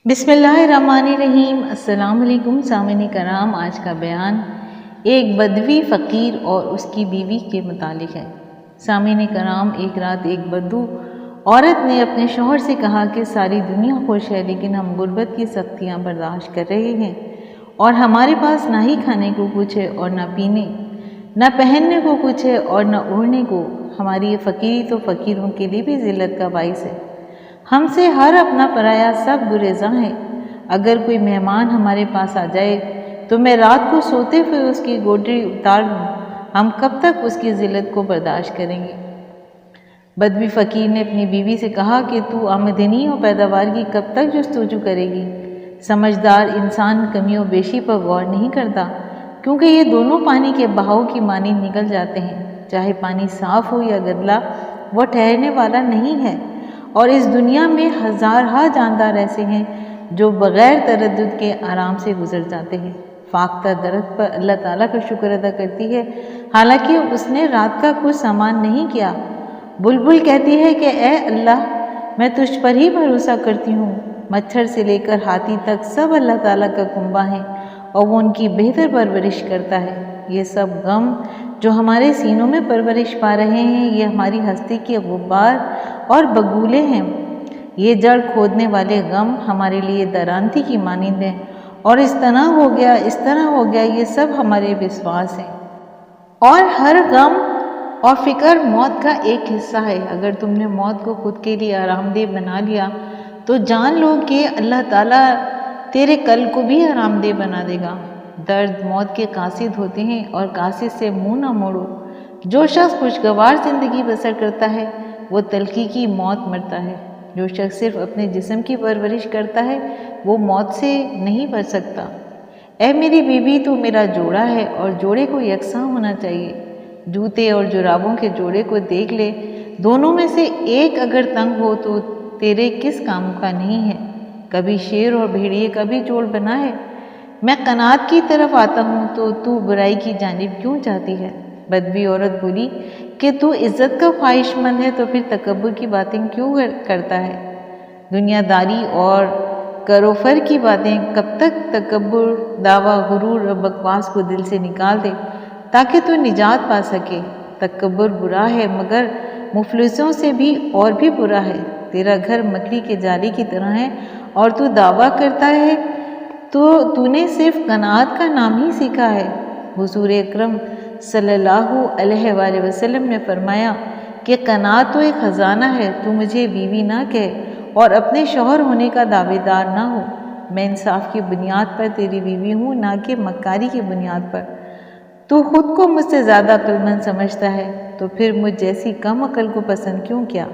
بسم اللہ الرحمن الرحیم۔ السلام علیکم سامعین کرام، آج کا بیان ایک بدوی فقیر اور اس کی بیوی کے متعلق ہے۔ سامعین کرام، ایک رات ایک بدو عورت نے اپنے شوہر سے کہا کہ ساری دنیا خوش ہے لیکن ہم غربت کی سختیاں برداشت کر رہے ہیں اور ہمارے پاس نہ ہی کھانے کو کچھ ہے اور نہ پینے، نہ پہننے کو کچھ ہے اور نہ اوڑھنے کو۔ ہماری یہ فقیری تو فقیروں کے لیے بھی ذلت کا باعث ہے۔ ہم سے ہر اپنا پرایا سب گریزاں ہے۔ اگر کوئی مہمان ہمارے پاس آ جائے تو میں رات کو سوتے ہوئے اس کی گودڑی اتار لوں۔ ہم کب تک اس کی ذلت کو برداشت کریں گے؟ بدوی فقیر نے اپنی بیوی سے کہا کہ تو آمدنی اور پیداوار کی کب تک جستجو کرے گی؟ سمجھدار انسان کمی و بیشی پر غور نہیں کرتا، کیونکہ یہ دونوں پانی کے بہاؤ کی مانند نکل جاتے ہیں۔ چاہے پانی صاف ہو یا گدلا، وہ ٹھہرنے والا نہیں ہے۔ اور اس دنیا میں ہزارہا جاندار ایسے ہیں جو بغیر تردد کے آرام سے گزر جاتے ہیں۔ فاختہ درخت پر اللہ تعالیٰ کا شکر ادا کرتی ہے، حالانکہ اس نے رات کا کچھ سامان نہیں کیا۔ بلبل کہتی ہے کہ اے اللہ، میں تجھ پر ہی بھروسہ کرتی ہوں۔ مچھر سے لے کر ہاتھی تک سب اللہ تعالیٰ کا کنبہ ہیں اور وہ ان کی بہتر پرورش کرتا ہے۔ یہ سب غم جو ہمارے سینوں میں پرورش پا رہے ہیں، یہ ہماری ہستی کے غبار اور بگولے ہیں۔ یہ جڑ کھودنے والے غم ہمارے لیے درانتی کی مانند ہیں، اور اس طرح ہو گیا، اس طرح ہو گیا، یہ سب ہمارے وسواس ہیں۔ اور ہر غم اور فکر موت کا ایک حصہ ہے۔ اگر تم نے موت کو خود کے لیے آرام دہ بنا لیا تو جان لو کہ اللہ تعالیٰ تیرے کل کو بھی آرام دہ بنا دے گا۔ درد موت کے قاصد ہوتے ہیں اور قاصد سے منہ نہ موڑو۔ جو شخص خوشگوار زندگی بسر کرتا ہے وہ تلخی کی موت مرتا ہے۔ جو شخص صرف اپنے جسم کی پرورش کرتا ہے وہ موت سے نہیں بچ سکتا۔ اے میری بیوی، تو میرا جوڑا ہے اور جوڑے کو یکساں ہونا چاہیے۔ جوتے اور جرابوں کے جوڑے کو دیکھ لے، دونوں میں سے ایک اگر تنگ ہو تو تیرے کس کام کا نہیں ہے؟ کبھی شیر اور بھیڑیے کا بھی جوڑ بنا ہے۔ میں قناعت کی طرف آتا ہوں تو برائی کی جانب کیوں جاتی ہے؟ بدوی عورت بولی کہ تو عزت کا خواہش مند ہے تو پھر تکبر کی باتیں کیوں کرتا ہے؟ دنیا داری اور کروفر کی باتیں کب تک تکبر، دعویٰ، غرور اور بکواس کو دل سے نکال دے تاکہ تو نجات پا سکے۔ تکبر برا ہے مگر مفلسوں سے بھی اور بھی برا ہے۔ تیرا گھر مکڑی کے جالے کی طرح ہے اور تو دعویٰ کرتا ہے تو نے صرف قناعت کا نام ہی سیکھا ہے۔ حضور اکرم صلی اللہ علیہ وآلہ وسلم نے فرمایا کہ قناعت تو ایک خزانہ ہے۔ تو مجھے بیوی نہ کہہ اور اپنے شوہر ہونے کا دعوے دار نہ ہو۔ میں انصاف کی بنیاد پر تیری بیوی ہوں، نہ کہ مکاری کی بنیاد پر۔ تو خود کو مجھ سے زیادہ عقل مند سمجھتا ہے تو پھر مجھ جیسی کم عقل کو پسند کیوں کیا؟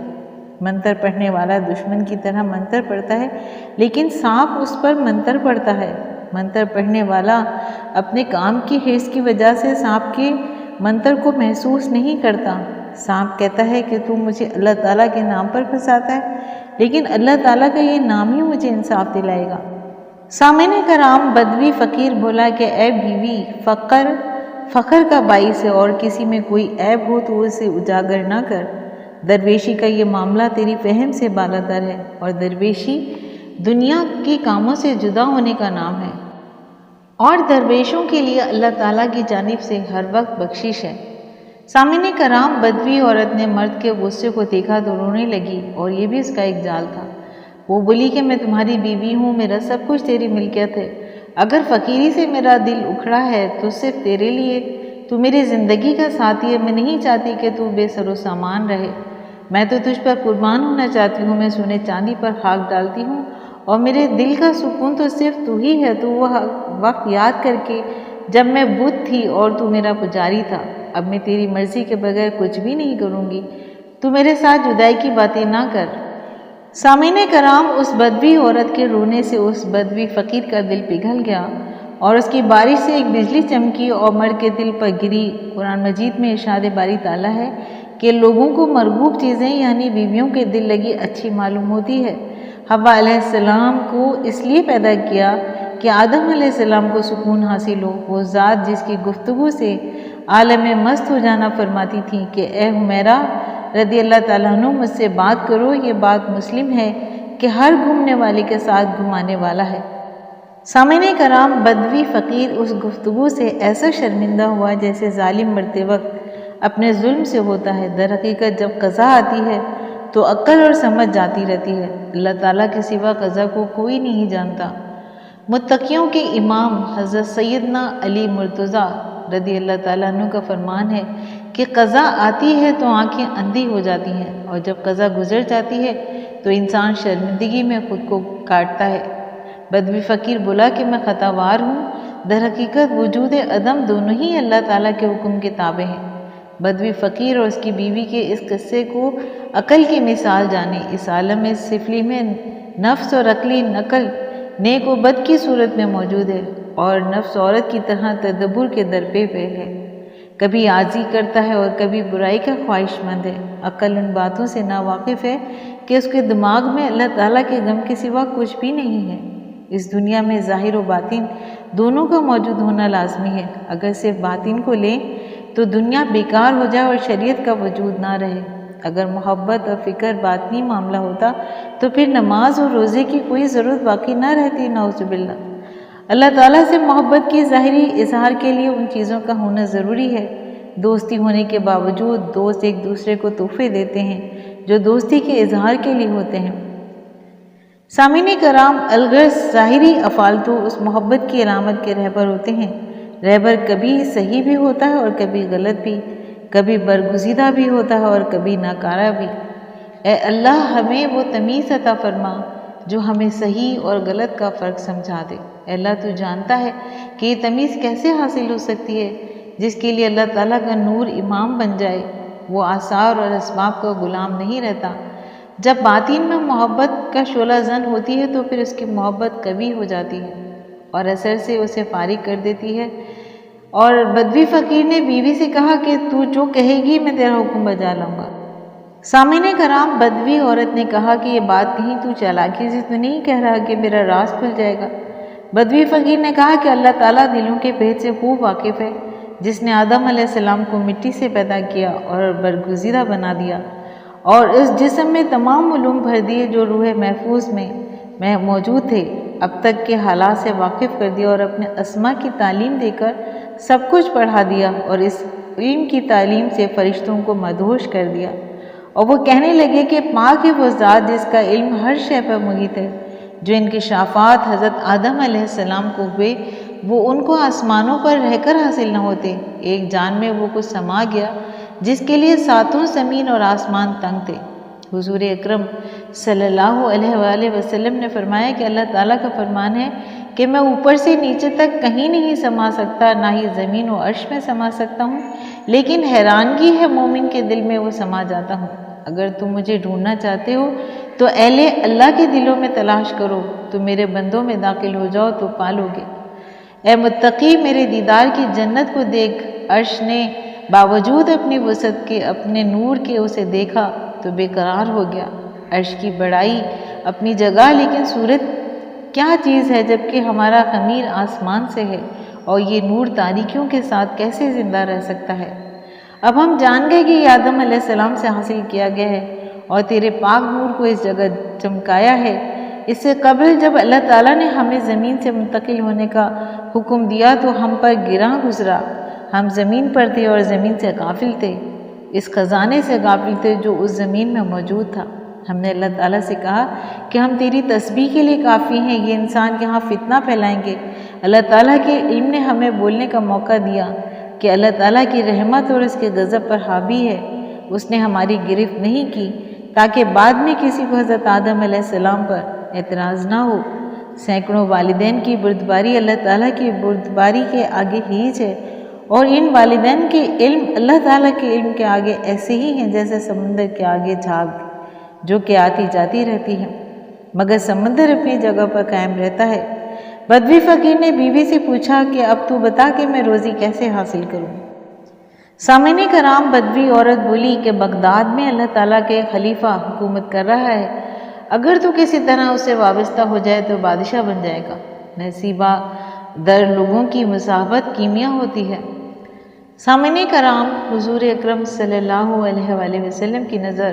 منتر پڑھنے والا دشمن کی طرح منتر پڑھتا ہے لیکن سانپ اس پر منتر پڑھتا ہے۔ منتر پڑھنے والا اپنے کام کی حرص کی وجہ سے سانپ کے منتر کو محسوس نہیں کرتا۔ سانپ کہتا ہے کہ تو مجھے اللہ تعالیٰ کے نام پر پھنساتا ہے، لیکن اللہ تعالیٰ کا یہ نام ہی مجھے انصاف دلائے گا۔ سامعین کرام، بدوی فقیر بولا کہ اے بیوی، فخر کا باعث ہے اور کسی میں کوئی عیب ہو تو اسے اجاگر نہ کر۔ درویشی کا یہ معاملہ تیری فہم سے بالاتر ہے، اور درویشی دنیا کے کاموں سے جدا ہونے کا نام ہے، اور درویشوں کے لیے اللہ تعالیٰ کی جانب سے ہر وقت بخشش ہے۔ سامعین کرام، بدوی عورت نے مرد کے غصے کو دیکھا تو رونے لگی، اور یہ بھی اس کا ایک جال تھا۔ وہ بولی کہ میں تمہاری بیوی ہوں، میرا سب کچھ تیری ملکیت ہے۔ اگر فقیری سے میرا دل اکھڑا ہے تو صرف تیرے لیے۔ تو میری زندگی کا ساتھی ہے، میں نہیں چاہتی کہ تو بے سر و سامان رہے۔ میں تو تجھ پر قربان ہونا چاہتی ہوں، میں سونے چاندی پر خاک ڈالتی ہوں، اور میرے دل کا سکون تو صرف تو ہی ہے۔ تو وہ وقت یاد کر کے جب میں بت تھی اور تو میرا پجاری تھا۔ اب میں تیری مرضی کے بغیر کچھ بھی نہیں کروں گی۔ تو میرے ساتھ جدائی کی باتیں نہ کر۔ سامعین کرام، اس بدوی عورت کے رونے سے اس بدوی فقیر کا دل پگھل گیا، اور اس کی بارش سے ایک بجلی چمکی اور مرد کے دل پر گری۔ قرآن مجید میں ارشاد باری تعالیٰ ہے کہ لوگوں کو مرغوب چیزیں یعنی بیویوں کے دل لگی اچھی معلوم ہوتی ہے۔ حوا علیہ السلام کو اس لیے پیدا کیا کہ آدم علیہ السلام کو سکون حاصل ہو۔ وہ ذات جس کی گفتگو سے عالم مست ہو جانا فرماتی تھی کہ اے حمیرہ رضی اللہ تعالیٰ عنہ، مجھ سے بات کرو۔ یہ بات مسلم ہے کہ ہر گھومنے والے کے ساتھ گھمانے والا ہے۔ سامعین کرام، بدوی فقیر اس گفتگو سے ایسا شرمندہ ہوا جیسے ظالم مرتے وقت اپنے ظلم سے ہوتا ہے۔ در حقیقت جب قضا آتی ہے تو عقل اور سمجھ جاتی رہتی ہے۔ اللہ تعالیٰ کے سوا قضا کو کوئی نہیں جانتا۔ متقیوں کے امام حضرت سیدنا علی مرتضیٰ رضی اللہ تعالیٰ عنہ کا فرمان ہے کہ قضا آتی ہے تو آنکھیں اندھی ہو جاتی ہیں، اور جب قضا گزر جاتی ہے تو انسان شرمندگی میں خود کو کاٹتا ہے۔ بدوی فقیر بولا کہ میں خطا وار ہوں۔ در حقیقت وجود عدم دونوں ہی اللہ تعالیٰ کے حکم کے تابع ہیں۔ بدوی فقیر اور اس کی بیوی کے اس قصے کو عقل کی مثال جانے۔ اس عالم سفلی میں نفس اور عقلی نقل نیک و بد کی صورت میں موجود ہے، اور نفس عورت کی طرح تدبر کے درپے پہ ہے، کبھی عاجزی کرتا ہے اور کبھی برائی کا خواہش مند ہے۔ عقل ان باتوں سے ناواقف ہے کہ اس کے دماغ میں اللہ تعالیٰ کے غم کے سوا کچھ بھی نہیں ہے۔ اس دنیا میں ظاہر و باطن دونوں کا موجود ہونا لازمی ہے۔ اگر صرف باطن کو لیں تو دنیا بیکار ہو جائے اور شریعت کا وجود نہ رہے۔ اگر محبت اور فکر باطنی معاملہ ہوتا تو پھر نماز اور روزے کی کوئی ضرورت باقی نہ رہتی، نعوذ باللہ۔ اللہ تعالیٰ سے محبت کی ظاہری اظہار کے لیے ان چیزوں کا ہونا ضروری ہے۔ دوستی ہونے کے باوجود دوست ایک دوسرے کو تحفے دیتے ہیں جو دوستی کے اظہار کے لیے ہوتے ہیں۔ سامعین کرام، الغرض ظاہری افعال تو اس محبت کی علامت کے رہبر ہوتے ہیں۔ رہبر کبھی صحیح بھی ہوتا ہے اور کبھی غلط بھی، کبھی برگزیدہ بھی ہوتا ہے اور کبھی ناکارہ بھی۔ اے اللہ، ہمیں وہ تمیز عطا فرما جو ہمیں صحیح اور غلط کا فرق سمجھا دے۔ اے اللہ، تو جانتا ہے کہ یہ تمیز کیسے حاصل ہو سکتی ہے۔ جس کے لیے اللہ تعالیٰ کا نور امام بن جائے وہ آثار اور اسباب کا غلام نہیں رہتا۔ جب باطن میں محبت کا شعلہ زن ہوتی ہے تو پھر اس کی محبت قوی ہو جاتی ہے اور اثر سے اسے فارغ کر دیتی ہے۔ اور بدوی فقیر نے بیوی سے کہا کہ تو جو کہے گی میں تیرا حکم بجا لاؤں گا۔ سامعین کرام، بدوی عورت نے کہا کہ یہ بات کہیں تو چالاکی سے تو نہیں کہہ رہا کہ میرا راز کھل جائے گا؟ بدوی فقیر نے کہا کہ اللہ تعالیٰ دلوں کے بھید سے خوب واقف ہے، جس نے آدم علیہ السلام کو مٹی سے پیدا کیا اور برگزیدہ بنا دیا، اور اس جسم میں تمام علوم بھر دیے جو روح محفوظ میں موجود تھے، اب تک کے حالات سے واقف کر دیا اور اپنے اسما کی تعلیم دے کر سب کچھ پڑھا دیا، اور اس علم کی تعلیم سے فرشتوں کو مدہوش کر دیا، اور وہ کہنے لگے کہ پاک ہے وہ ذات جس کا علم ہر شے پر محیط ہے۔ جو انکشافات حضرت آدم علیہ السلام کو ہوئے وہ ان کو آسمانوں پر رہ کر حاصل نہ ہوتے۔ ایک جان میں وہ کچھ سما گیا جس کے لیے ساتوں زمین اور آسمان تنگ تھے۔ حضور اکرم صلی اللہ علیہ وآلہ وسلم نے فرمایا کہ اللہ تعالیٰ کا فرمان ہے کہ میں اوپر سے نیچے تک کہیں نہیں سما سکتا، نہ ہی زمین و عرش میں سما سکتا ہوں، لیکن حیرانگی ہے مومن کے دل میں وہ سما جاتا ہوں۔ اگر تم مجھے ڈھونڈنا چاہتے ہو تو اہل اللہ کے دلوں میں تلاش کرو، تو میرے بندوں میں داخل ہو جاؤ تو پالو گے۔ اے متقی، میرے دیدار کی جنت کو دیکھ۔ عرش نے باوجود اپنی وسعت کے، اپنے نور کے اسے دیکھا تو بے قرار ہو گیا۔ عرش کی بڑائی اپنی جگہ، لیکن صورت کیا چیز ہے جبکہ ہمارا خمیر آسمان سے ہے، اور یہ نور تاریکیوں کے ساتھ کیسے زندہ رہ سکتا ہے؟ اب ہم جان گئے کہ یہ آدم علیہ السلام سے حاصل کیا گیا ہے اور تیرے پاک نور کو اس جگہ چمکایا ہے۔ اس سے قبل جب اللہ تعالیٰ نے ہمیں زمین سے منتقل ہونے کا حکم دیا تو ہم پر گراں گزرا۔ ہم زمین پر تھے اور زمین سے غافل تھے، اس خزانے سے غافل تھے جو اس زمین میں موجود تھا۔ ہم نے اللہ تعالیٰ سے کہا کہ ہم تیری تسبیح کے لیے کافی ہیں، یہ انسان یہاں فتنہ پھیلائیں گے۔ اللہ تعالیٰ کے علم نے ہمیں بولنے کا موقع دیا کہ اللہ تعالیٰ کی رحمت اور اس کے غضب پر حاوی ہے۔ اس نے ہماری گرفت نہیں کی تاکہ بعد میں کسی کو حضرت آدم علیہ السلام پر اعتراض نہ ہو۔ سینکڑوں والدین کی بردباری اللہ تعالیٰ کی بردباری کے آگے ہیچ ہے، اور ان والدین کے علم اللہ تعالیٰ کے علم کے آگے ایسے ہی ہیں جیسے سمندر کے آگے جھاگ جو کہ آتی جاتی رہتی ہے، مگر سمندر اپنی جگہ پر قائم رہتا ہے۔ بدوی فقیر نے بیوی سے پوچھا کہ اب تو بتا کہ میں روزی کیسے حاصل کروں؟ سامعین کرام، بدوی عورت بولی کہ بغداد میں اللہ تعالیٰ کے خلیفہ حکومت کر رہا ہے، اگر تو کسی طرح اس سے وابستہ ہو جائے تو بادشاہ بن جائے گا۔ نصیبہ در لوگوں کی مصاحبت کیمیا ہوتی ہے۔ سامعین کرام، حضور اکرم صلی اللہ علیہ وآلہ وسلم کی نظر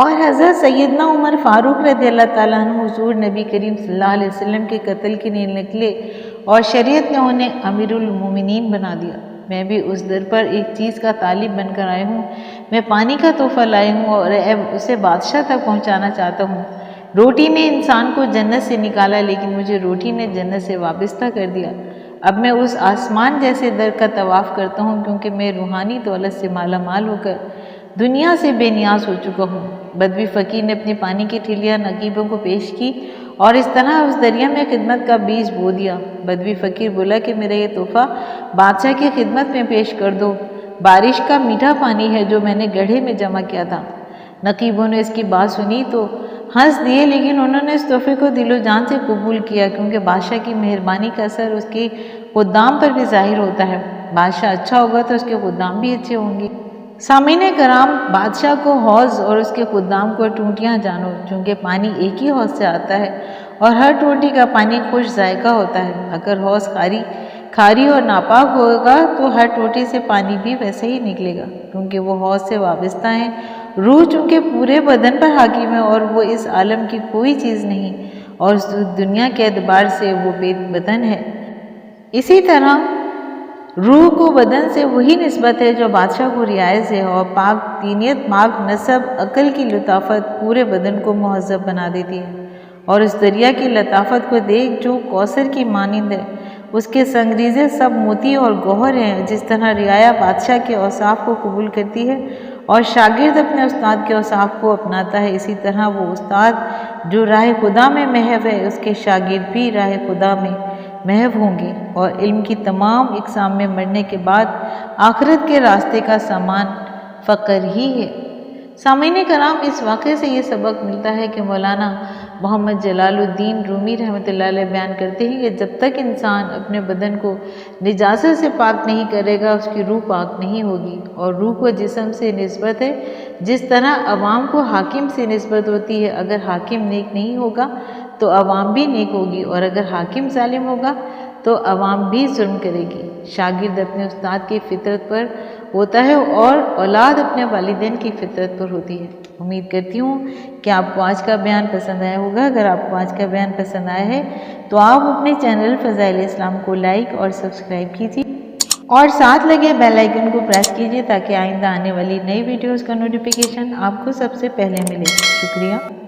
اور حضرت سیدنا عمر فاروق رضی اللہ تعالیٰ عنہ حضور نبی کریم صلی اللہ علیہ وسلم کے قتل کے لیے نکلے اور شریعت نے انہیں امیر المومنین بنا دیا۔ میں بھی اس در پر ایک چیز کا طالب بن کر آئی ہوں، میں پانی کا تحفہ لائی ہوں اور اسے بادشاہ تک پہنچانا چاہتا ہوں۔ روٹی نے انسان کو جنت سے نکالا، لیکن مجھے روٹی نے جنت سے وابستہ کر دیا۔ اب میں اس آسمان جیسے در کا طواف کرتا ہوں، کیونکہ میں روحانی دولت سے مالا مال ہو کر دنیا سے بے نیاز ہو چکا ہوں۔ بدوی فقیر نے اپنی پانی کی ٹھیلیاں نقیبوں کو پیش کی اور اس طرح اس دریا میں خدمت کا بیج بو دیا۔ بدوی فقیر بولا کہ میرا یہ تحفہ بادشاہ کی خدمت میں پیش کر دو، بارش کا میٹھا پانی ہے جو میں نے گڑھے میں جمع کیا تھا۔ نقیبوں نے اس کی بات سنی تو ہنس دیے، لیکن انہوں نے اس تحفے کو دل و جان سے قبول کیا، کیونکہ بادشاہ کی مہربانی کا اثر اس کے خدام پر بھی ظاہر ہوتا ہے۔ بادشاہ اچھا ہوگا تو اس کے خدام بھی اچھے ہوں گے۔ سامعین کرام، بادشاہ کو حوض اور اس کے خدام کو ٹونٹیاں جانو، چونکہ پانی ایک ہی حوض سے آتا ہے اور ہر ٹونٹی کا پانی خوش ذائقہ ہوتا ہے۔ اگر حوض کھاری اور ناپاک ہوگا تو ہر ٹوٹی سے پانی بھی ویسے ہی نکلے گا، کیونکہ وہ حوض سے وابستہ ہیں۔ روح چونکہ پورے بدن پر حاکم ہے اور وہ اس عالم کی کوئی چیز نہیں اور اس دنیا کے اعتبار سے وہ بے بدن ہے، اسی طرح روح کو بدن سے وہی نسبت ہے جو بادشاہ کو رعایت سے ہے، اور پاک دینیت، پاک نسب، عقل کی لطافت پورے بدن کو مہذب بنا دیتی ہے۔ اور اس دریا کی لطافت کو دیکھ جو کوثر کی مانند ہے، اس کے سنگریزے سب موتی اور گوہر ہیں۔ جس طرح رعایا بادشاہ کے اوصاف کو قبول کرتی ہے اور شاگرد اپنے استاد کے اوصاف کو اپناتا ہے، اسی طرح وہ استاد جو راہ خدا میں محو ہے، اس کے شاگرد بھی راہ خدا میں محو ہوں گے، اور علم کی تمام اقسام میں مرنے کے بعد آخرت کے راستے کا سامان فقر ہی ہے۔ سامعین کرام، اس واقعے سے یہ سبق ملتا ہے کہ مولانا محمد جلال الدین رومی رحمۃ اللہ علیہ بیان کرتے ہیں کہ جب تک انسان اپنے بدن کو نجاست سے پاک نہیں کرے گا، اس کی روح پاک نہیں ہوگی۔ اور روح کو جسم سے نسبت ہے، جس طرح عوام کو حاکم سے نسبت ہوتی ہے۔ اگر حاکم نیک نہیں ہوگا تو عوام بھی نیک ہوگی، اور اگر حاکم ظالم ہوگا تو عوام بھی ظلم کرے گی۔ شاگرد اپنے استاد کی فطرت پر ہوتا ہے اور اولاد اپنے والدین کی فطرت پر ہوتی ہے۔ امید کرتی ہوں کہ آپ کو آج کا بیان پسند آیا ہوگا۔ اگر آپ کو آج کا بیان پسند آیا ہے تو آپ اپنے چینل فضائل اسلام کو لائک اور سبسکرائب کیجیے اور ساتھ لگے بیل آئیکن کو پریس کیجیے تاکہ آئندہ آنے والی نئی ویڈیوز کا نوٹیفیکیشن آپ کو سب سے پہلے ملے۔ شکریہ۔